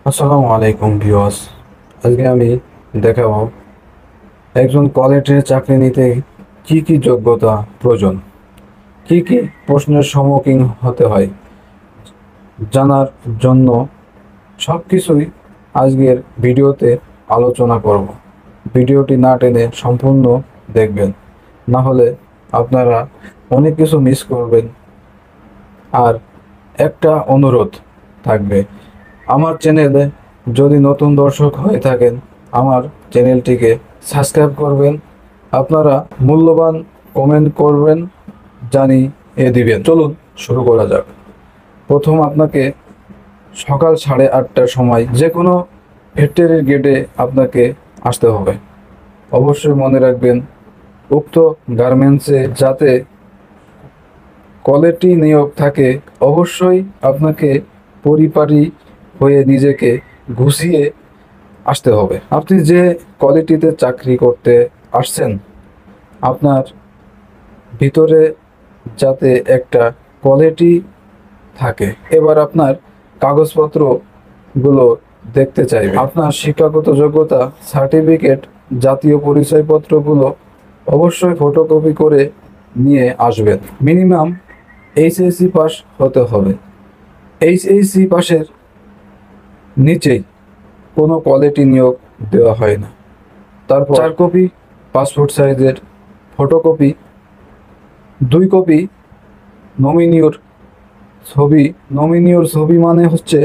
আসসালামু আলাইকুম ভিউয়ার্স। আজকে আমি দেখাবো একজন কলেজে চাকরি নিতে কি কি যোগ্যতা প্রয়োজন, কি কি প্রশ্নের সম্মুখীন হতে হয় জানার জন্য সবকিছুই আজকের ভিডিওতে আলোচনা করব। ভিডিওটি না টেনে সম্পূর্ণ দেখবেন, না হলে আপনারা অনেক কিছু মিস করবেন। আর একটা অনুরোধ থাকবে, আমার চ্যানেলে যদি নতুন দর্শক হয়ে থাকেন আমার চ্যানেলটিকে সাবস্ক্রাইব করবেন। আপনারা মূল্যবান কমেন্ট করবেন, জানিয়ে দিবেন। চলুন শুরু করা যাক। প্রথম আপনাকে সকাল 8:30টার সময় যে কোনো ফ্যাক্টরির গেটে আপনাকে আসতে হবে। অবশ্যই মনে রাখবেন, উক্ত গার্মেন্টসে যাতে কোয়ালিটি নিয়োগ থাকে অবশ্যই আপনাকে পরিপাটি হয়ে নিজেকে গুছিয়ে আসতে হবে। আপনি যে কোয়ালিটিতে চাকরি করতে আসছেন আপনার ভিতরে যাতে একটা কোয়ালিটি থাকে। এবার আপনার কাগজপত্রগুলো দেখতে চাইবে। আপনার শিক্ষাগত যোগ্যতা, সার্টিফিকেট, জাতীয় পরিচয়পত্রগুলো অবশ্যই ফটোকপি করে নিয়ে আসবেন। মিনিমাম এইচএসসি পাস হতে হবে। এইচএসসি পাশের নিচেই কোনো কোয়ালিটি নিয়োগ দেওয়া হয় না। তারপর 4 কপি পাসপোর্ট সাইজের ফটোকপি, 2 কপি নমিনিওর ছবি। নমিনিওর ছবি মানে হচ্ছে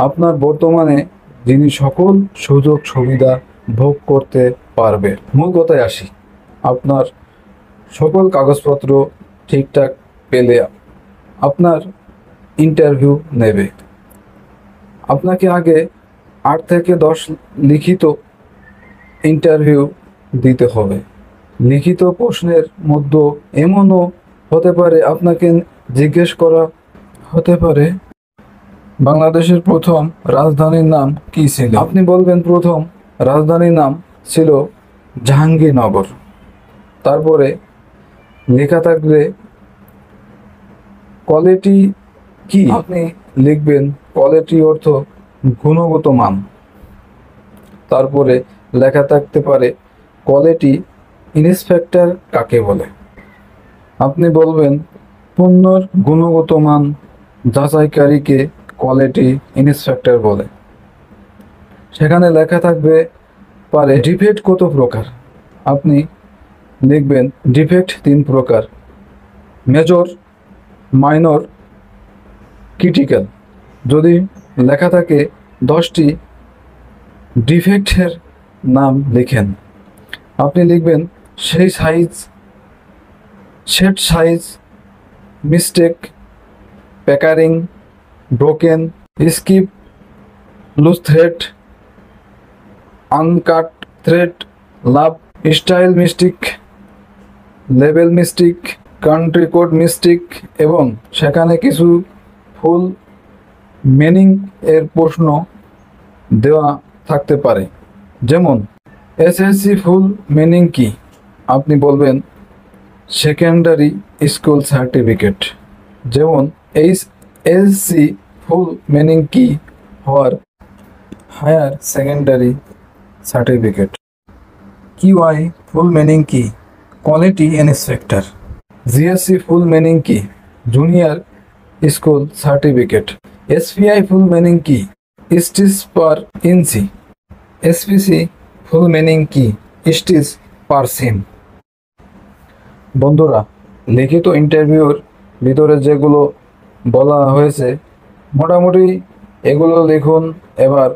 আপনার বর্তমানে যিনি সকল সুযোগ সুবিধা ভোগ করতে পারবে। মূল কথায় আসি, আপনার সকল কাগজপত্র ঠিকঠাক পেলে আপনার ইন্টারভিউ নেবে। আপনাকে আগে 8 থেকে 10 লিখিত ইন্টারভিউ দিতে হবে। লিখিত প্রশ্নের মধ্যে এমনও হতে পারে আপনাকে জিজ্ঞেস করা হতে পারে বাংলাদেশের প্রথম রাজধানীর নাম কি ছিল। আপনি বলবেন প্রথম রাজধানীর নাম ছিল জাহাঙ্গীরনগর। তারপরে লেখা থাকবে কোয়ালিটি কি, আপনি লিখবেন কোয়ালিটি অর্থ গুণগত মান। তারপরে লেখা থাকতে পারে কোয়ালিটি ইন্সপেক্টর কাকে বলে। আপনি বলবেন পণ্যর গুণগত মান যাচাইকারীকে কোয়ালিটি ইন্সপেক্টর বলে। সেখানে লেখা থাকবে পারে ডিফেক্ট কত প্রকার। আপনি লিখবেন ডিফেক্ট 3 প্রকার: মেজর, মাইনর, ক্রিটিক্যাল। যদি লেখা থাকে 10টি ডিফেক্টের নাম লিখেন। আপনি লিখবেন সেই size, set size, mistake, puckering, broken, skip, loose thread, uncut thread, লাভ, style mistake, label mistake, country code mistake. এবং সেখানে কিছু ফুল মিনিং এর প্রশ্ন দেওয়া থাকতে পারে, যেমন এসএসসি ফুল মিনিং কি। আপনি বলবেন সেকেন্ডারি স্কুল সার্টিফিকেট। যেমন এইচএসসি ফুল মিনিং কি হওয়ার higher secondary certificate. QI full meaning কি, quality inspector. GSC full meaning কি, junior school certificate. SPI full meaning কি, stitch per inch. SPC full meaning কি, স্টিচ পার সিম। বন্ধুরা, লিখিত ইন্টারভিউর ভিতরে যেগুলো বলা হয়েছে মোটামুটি এগুলো লিখুন। এবার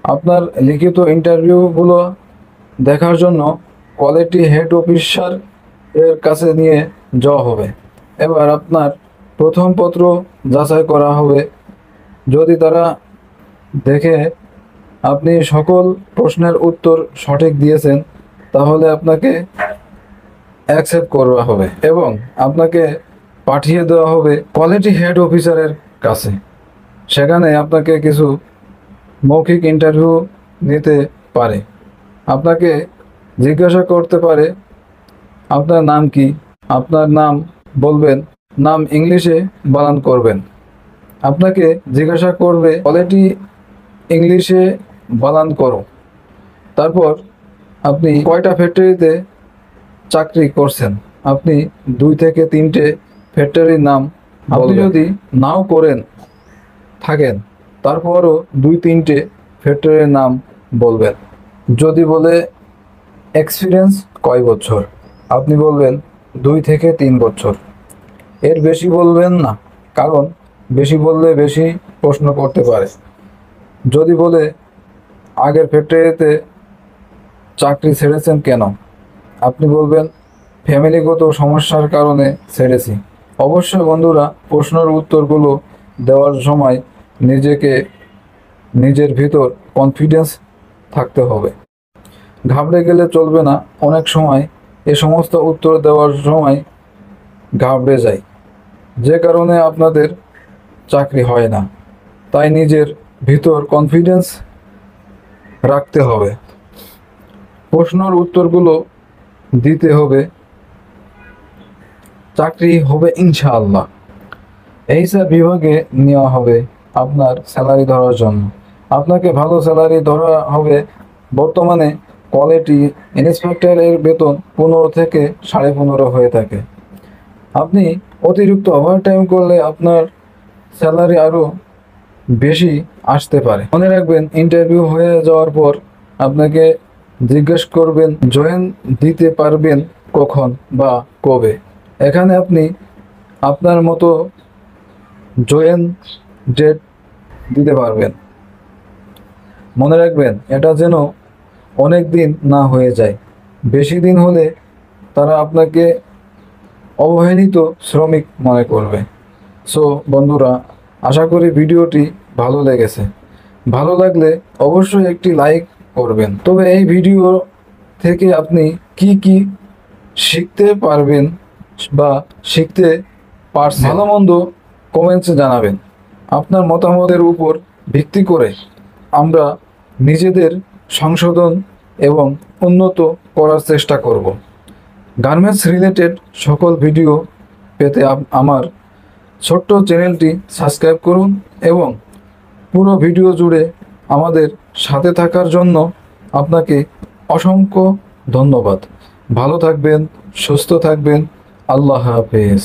আপনার লিখিত ইন্টারভিউগুলো দেখার জন্য কোয়ালিটি হেড অফিসার এর কাছে নিয়ে যাওয়া হবে। এবার আপনার প্রথম পত্র যাচাই করা হবে। যদি তারা দেখে আপনি সকল প্রশ্নের উত্তর সঠিক দিয়েছেন তাহলে আপনাকে অ্যাকসেপ্ট করা হবে এবং আপনাকে পাঠিয়ে দেওয়া হবে কোয়ালিটি হেড অফিসারের কাছে। সেখানে আপনাকে কিছু মৌখিক ইন্টারভিউ নিতে পারে। আপনাকে জিজ্ঞাসা করতে পারে আপনার নাম কি। আপনার নাম বলবেন, নাম ইংলিশে বানান করবেন। আপনাকে জিজ্ঞাসা করবে কোয়ালিটি ইংলিশে বানান করো। তারপর আপনি কয়টা ফ্যাক্টরিতে চাকরি করছেন, আপনি 2 থেকে 3টে ফ্যাক্টরির নাম আপনি যদি নাও করেন থাকেন তারপরও 2-3টে ফ্যাক্টরির নাম বলবেন। যদি বলে এক্সপিরিয়েন্স কয় বছর, আপনি বলবেন 2 থেকে 3 বছর। এর বেশি বলবেন না, কারণ বেশি বললে বেশি প্রশ্ন করতে পারে। যদি বলে আগের ফ্যাক্টরিতে চাকরি ছেড়েছেন কেন, আপনি বলবেন ফ্যামিলিগত সমস্যার কারণে ছেড়েছি। অবশ্যই বন্ধুরা, প্রশ্নের উত্তরগুলো দেওয়ার সময় নিজের ভিতর কনফিডেন্স থাকতে হবে। ঘাবড়ে গেলে চলবে না। অনেক সময় এ সমস্ত উত্তর দেওয়ার সময় ঘাবড়ে যায়, যে কারণে আপনাদের চাকরি হয় না। তাই নিজের ভিতর কনফিডেন্স রাখতে হবে। প্রশ্নের উত্তরগুলো দিতে হবে, চাকরি হবে ইনশাআল্লাহ। এই সব বিভাগে নেওয়া হবে আপনার স্যালারি ধরার জন্য। আপনাকে ভালো স্যালারি ধরা হবে। বর্তমানে কোয়ালিটি ইন্সপেক্টরের বেতন 15 থেকে 15.5 হয়ে থাকে। আপনি অতিরিক্ত ওভারটাইম করলে আপনার স্যালারি আরও বেশি আসতে পারে। মনে রাখবেন, ইন্টারভিউ হয়ে যাওয়ার পর আপনাকে জিজ্ঞেস করবেন জয়েন দিতে পারবেন কখন বা কবে। এখানে আপনি আপনার মতো জয়েন ডেট দিতে পারবেন। মনে রাখবেন, এটা যেন অনেক দিন না হয়ে যায়। বেশি দিন হলে তারা আপনাকে অবহেলিত শ্রমিক মনে করবে। সো বন্ধুরা, আশা করি ভিডিওটি ভালো লেগেছে। ভালো লাগলে অবশ্যই একটি লাইক করবেন। তবে এই ভিডিও থেকে আপনি কি শিখতে পারবেন বা শিখতে পারছেন, ভালো মন্দ কমেন্টসে জানাবেন। আপনার মতামতের উপর ভিত্তি করে আমরা নিজেদের সংশোধন এবং উন্নত করার চেষ্টা করব। গার্মেন্টস রিলেটেড সকল ভিডিও পেতে আমার ছোট্ট চ্যানেলটি সাবস্ক্রাইব করুন এবং পুরো ভিডিও জুড়ে আমাদের সাথে থাকার জন্য আপনাকে অসংখ্য ধন্যবাদ। ভালো থাকবেন, সুস্থ থাকবেন। আল্লাহ হাফেজ।